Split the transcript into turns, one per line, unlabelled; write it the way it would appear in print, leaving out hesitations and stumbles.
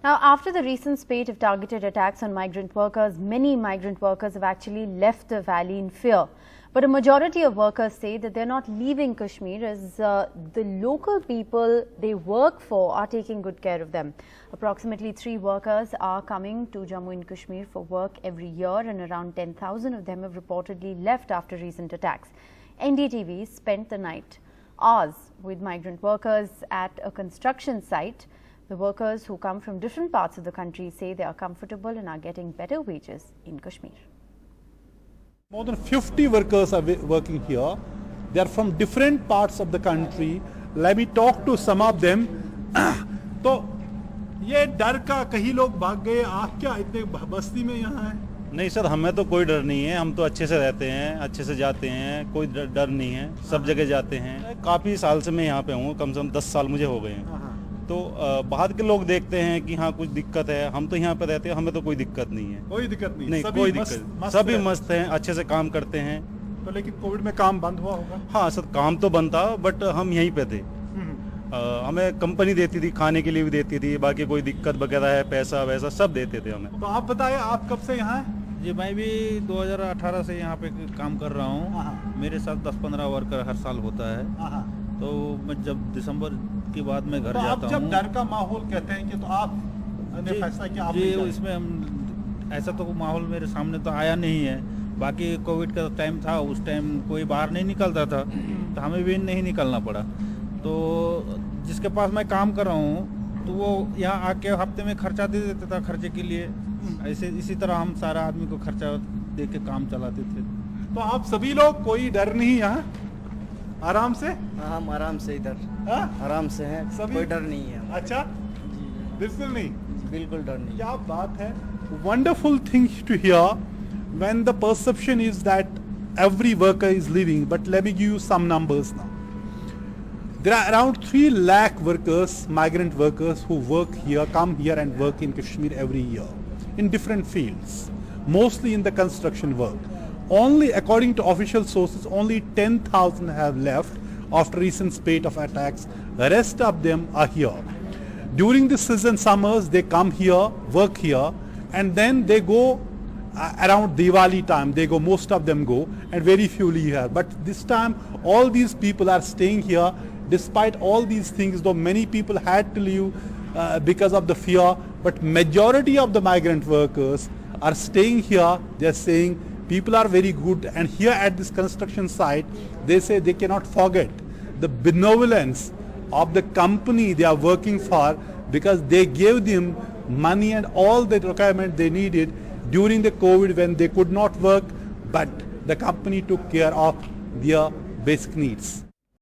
Now, after the recent spate of targeted attacks on migrant workers, many migrant workers have actually left the valley in fear. But a majority of workers say that they're not leaving Kashmir as the local people they work for are taking good care of them. Approximately 3 workers are coming to Jammu and Kashmir for work every year, and around 10,000 of them have reportedly left after recent attacks. NDTV spent the night hours with migrant workers at a construction site. The workers who come from different parts of the country say they are comfortable and are getting better wages in Kashmir.
More than 50 workers are working here. They are from different parts of the country. Let me talk to some of them. तो ये डर का कहीं लोग भाग गए, आप क्या इतने बस्ती में यहाँ हैं?
नहीं सर, हमें तो कोई डर नहीं है। हम तो अच्छे से रहते हैं, अच्छे से जाते हैं, कोई डर नहीं है। सब जगह जाते हैं। काफ़ी साल से मैं यहाँ पे हूँ, कम से कम 10 साल मुझे हो गए हैं। तो बाहर के लोग देखते हैं कि हाँ कुछ दिक्कत है, हम तो यहाँ पे रहते हैं, हमें तो कोई दिक्कत नहीं है।
कोई दिक्कत नहीं,
कोई दिक्कत, सभी मस्त हैं, अच्छे से काम करते हैं।
तो लेकिन कोविड में काम बंद हुआ होगा?
हाँ सर, काम तो बंद था, बट हम यहीं पे थे। हमें कंपनी देती थी, खाने के लिए भी देती थी, बाकी कोई दिक्कत वगैरह है, पैसा वैसा सब देते थे हमें।
तो आप बताएं, आप कब से यहाँ हैं?
जी, मैं भी 2018 से यहाँ पे काम कर रहा हूँ। मेरे साथ 10-15 वर्कर हर साल होता है। तो मैं जब दिसंबर के बाद मैं घर जाता हूँ।
जब डर का माहौल कहते हैं कि तो आप ने फैसला किया आप?
जी, इसमें हम ऐसा तो माहौल मेरे सामने तो आया नहीं है। बाकी कोविड का टाइम था, उस टाइम कोई बाहर नहीं निकलता था, तो हमें भी नहीं निकलना पड़ा। तो जिसके पास मैं काम कर रहा हूँ तो वो यहाँ आके हफ्ते में खर्चा दे देता था खर्चे के लिए। ऐसे इसी तरह हम सारा आदमी को खर्चा दे के काम चलाते थे।
तो आप सभी लोग, कोई डर नहीं यहाँ? आराम से?
हाँ, हम आराम से इधर आराम से हैं, कोई डर नहीं है।
अच्छा, बिल्कुल नहीं,
बिल्कुल डर नहीं।
क्या बात है। Wonderful thing to hear when the perception is that every worker is leaving. But let me give you some numbers now. There are around 3 lakh workers, migrant workers, who work here, come here and work in Kashmir every year in different fields, mostly in the construction work. Only, according to official sources, only 10,000 have left after recent spate of attacks. The rest of them are here. During the season summers, they come here, work here, and then they go around Diwali time. They go, most of them go, and very few leave here. But this time, all these people are staying here. Despite all these things, though many people had to leave because of the fear, but majority of the migrant workers are staying here. They're saying people are very good, and here at this construction site, they say they cannot forget the benevolence of the company they are working for, because they gave them money and all the requirement they needed during the COVID when they could not work, but the company took care of their basic needs.